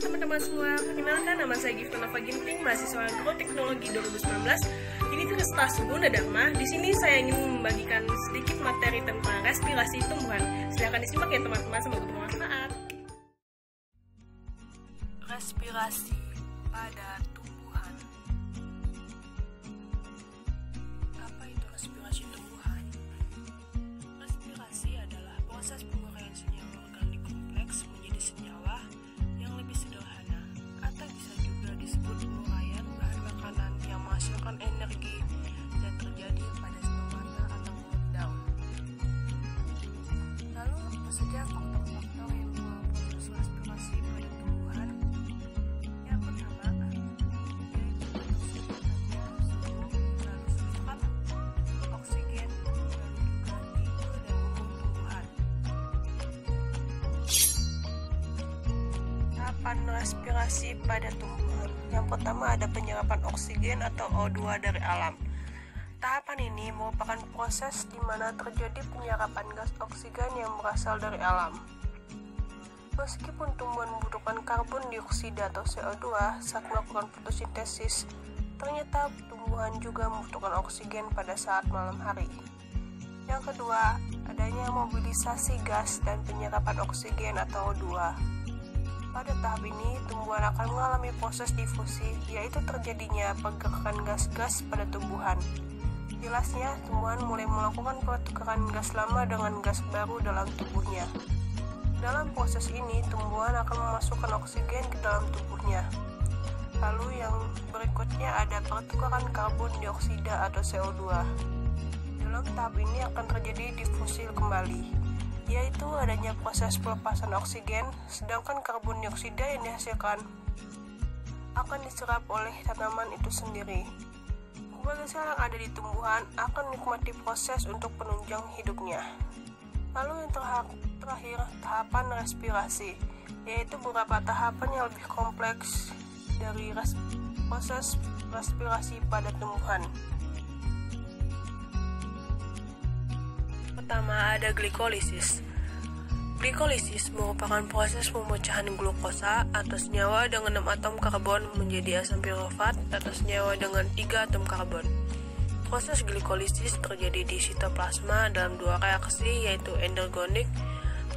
teman-teman semua, perkenalkan nama saya Gifta Nova Ginting, mahasiswa Agroteknologi 2019 Universitas Gunadarma. Di sini saya ingin membagikan sedikit materi tentang respirasi tumbuhan. Silakan disimak ya teman-teman, semoga bermanfaat. Respirasi pada tumbuhan. Apa itu respirasi tumbuhan? Respirasi adalah proses penguraian senyawa organik kompleks menjadi senyawa yang lebih sederhana, atau bisa juga disebut penguraian bahan makanan yang menghasilkan energi dan terjadi pada stomata atau mulut daun. Lalu apa saja faktor-faktor yang mempengaruhi respirasi pada tumbuhan? Yang pertama yaitu oksigen, lalu juga tidur dan umur tumbuhan. Tahapan respirasi pada tumbuhan. Yang pertama ada penyerapan oksigen atau O2 dari alam. Tahapan ini merupakan proses di mana terjadi penyerapan gas oksigen yang berasal dari alam. Meskipun tumbuhan membutuhkan karbon dioksida atau CO2 saat melakukan fotosintesis, ternyata tumbuhan juga membutuhkan oksigen pada saat malam hari. Yang kedua, adanya mobilisasi gas dan penyerapan oksigen atau O2. Pada tahap ini, tumbuhan akan mengalami proses difusi, yaitu terjadinya pergerakan gas-gas pada tumbuhan. Jelasnya, tumbuhan mulai melakukan pertukaran gas lama dengan gas baru dalam tubuhnya. Dalam proses ini, tumbuhan akan memasukkan oksigen ke dalam tubuhnya. Lalu yang berikutnya ada pertukaran karbon dioksida atau CO2. Dalam tahap ini akan terjadi difusi kembali, yaitu adanya proses pelepasan oksigen, sedangkan karbon dioksida yang dihasilkan akan diserap oleh tanaman itu sendiri. Berbagai sel yang ada di tumbuhan akan menikmati proses untuk penunjang hidupnya. Lalu yang terakhir, tahapan respirasi, yaitu beberapa tahapan yang lebih kompleks dari proses respirasi pada tumbuhan. Pertama ada glikolisis. Glikolisis merupakan proses pemecahan glukosa atau senyawa dengan 6 atom karbon menjadi asam pirofat atau senyawa dengan 3 atom karbon. Proses glikolisis terjadi di sitoplasma dalam dua reaksi, yaitu endogenik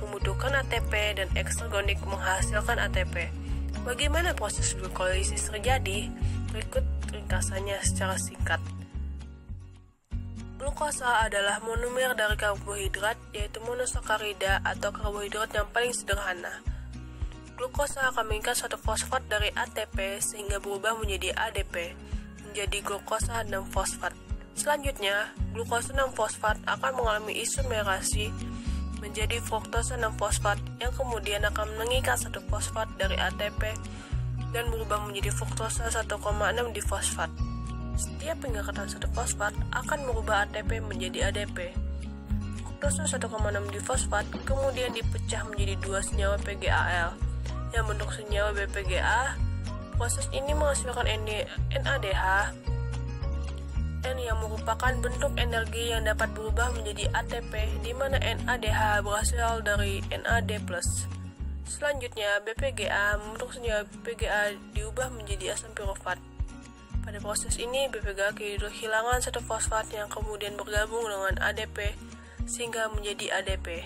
membutuhkan ATP dan eksogenik menghasilkan ATP. Bagaimana proses glikolisis terjadi? Berikut ringkasannya secara singkat. Glukosa adalah monomer dari karbohidrat, yaitu monosakarida atau karbohidrat yang paling sederhana. Glukosa akan mengikat suatu fosfat dari ATP sehingga berubah menjadi ADP, menjadi glukosa 6-fosfat. Selanjutnya, glukosa 6-fosfat akan mengalami isomerasi menjadi fruktosa 6-fosfat yang kemudian akan mengikat satu fosfat dari ATP dan berubah menjadi fruktosa 1,6 difosfat. Setiap pengikatan satu fosfat akan merubah ATP menjadi ADP. Fruktosa 1,6 difosfat kemudian dipecah menjadi dua senyawa PGAL yang bentuk senyawa BPGA. Proses ini menghasilkan NADH yang merupakan bentuk energi yang dapat berubah menjadi ATP, di mana NADH berasal dari NAD+. Selanjutnya, BPGA membentuk senyawa PGA diubah menjadi asam pirofat. Pada proses ini, BPGA kehilangan satu fosfat yang kemudian bergabung dengan ADP sehingga menjadi ADP.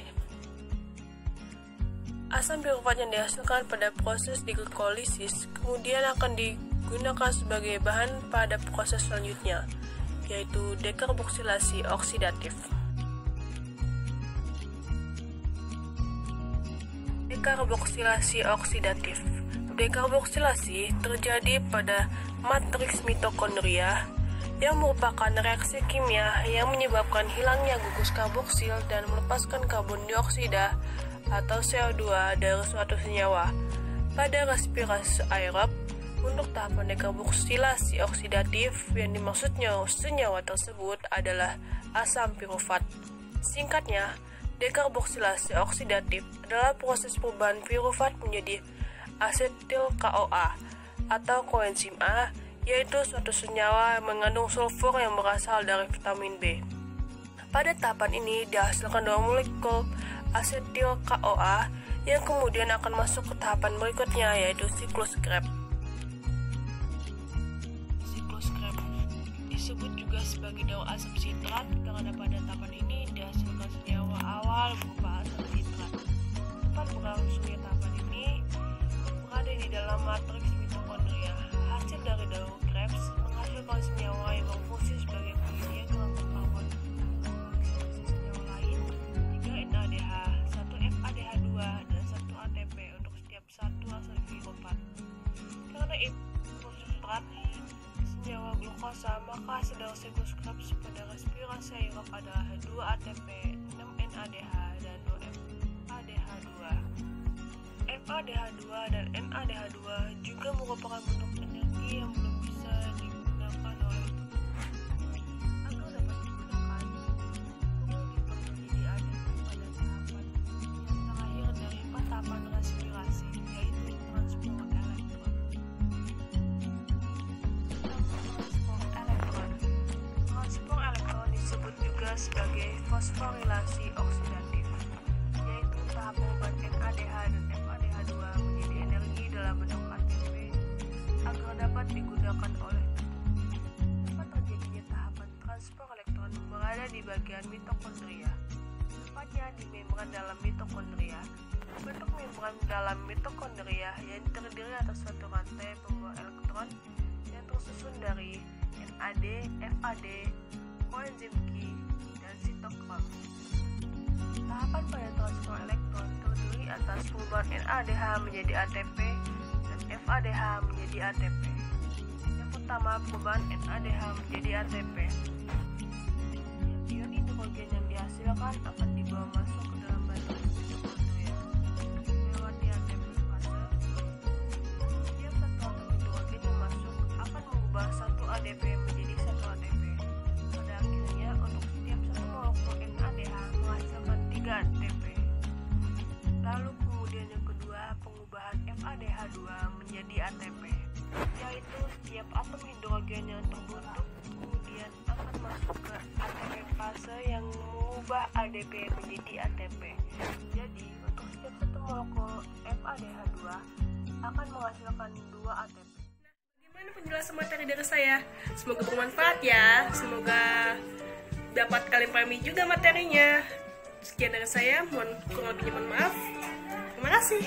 Asam pirofat yang dihasilkan pada proses glikolisis kemudian akan digunakan sebagai bahan pada proses selanjutnya, yaitu dekarboksilasi oksidatif. Dekarboksilasi oksidatif. Dekarboksilasi terjadi pada matriks mitokondria yang merupakan reaksi kimia yang menyebabkan hilangnya gugus karboksil dan melepaskan karbon dioksida atau CO2 dari suatu senyawa. Pada respirasi aerob, untuk tahapan dekarboksilasi oksidatif yang dimaksudnya senyawa tersebut adalah asam pirofat. Singkatnya, dekarboksilasi oksidatif adalah proses perubahan pirofat menjadi asetil CoA atau koenzim A, yaitu suatu senyawa yang mengandung sulfur yang berasal dari vitamin B. Pada tahapan ini dihasilkan dua molekul asetil CoA yang kemudian akan masuk ke tahapan berikutnya, yaitu siklus Krebs. Siklus Krebs disebut juga sebagai daur asam sitrat karena pada tahapan ini dihasilkan senyawa awal berupa asam sitrat. Tempat berlangsungnya tahapan ini berada di dalam matriks mitokondria. Hasil dari daur Krebs menghasilkan senyawa yang berfungsi sebagai penyedia kelompok karbon senyawa lain 3 NADH, 1 FADH2, dan 1 ATP untuk setiap satu asal fosfat. Karena fosfat senyawa glukosa, maka hasil dari siklus Krebs pada respirasi aerob adalah 2 ATP, 6 NADH, dan 2 FADH2. FADH2 dan NADH2 juga merupakan bentuk energi yang belum bisa digunakan oleh tubuh. Agar dapat digunakan, perlu menjadi ATP pada tahapan yang terakhir dari 4 tahapan respirasi, yaitu transport elektron. Transport elektron disebut juga sebagai fosforilasi oksidatif, yaitu tahap perubahan NADH dan FADH2 menjadi energi dalam bentuk ATP agar dapat digunakan oleh tubuh. Tempat terjadinya tahapan transport elektron berada di bagian mitokondria, tepatnya di membran dalam mitokondria. Bentuk membran dalam mitokondria yang terdiri atas suatu rantai pembawa elektron yang tersusun dari NAD, FAD, koenzim Q, dan sitokrom. Tahapan pada transport elektron terdiri atas perubahan NADH menjadi ATP dan FADH menjadi ATP. Yang pertama, perubahan NADH menjadi ATP. Ion hidrogen yang dihasilkan akan dibawa masuk ke dalam batas mitokondria melewati ATP fase. Setiap satu atom hidrogen yang masuk akan mengubah satu ADP menjadi satu ATP. Pada akhirnya, untuk setiap satu molekul NADH menghasilkan 3 ATP. Lalu kemudian yang kedua, pengubahan FADH2 menjadi ATP, yaitu setiap atom hidrogen yang terbentuk kemudian akan masuk ke ATP fase yang mengubah ADP menjadi ATP. Jadi, untuk setiap satu molekul FADH2 akan menghasilkan 2 ATP. Bagaimana penjelasan materi dari saya? Semoga bermanfaat ya. Semoga dapat kalian pahami juga materinya. Sekian dari saya, kurang lebihnya mohon maaf. Terima kasih.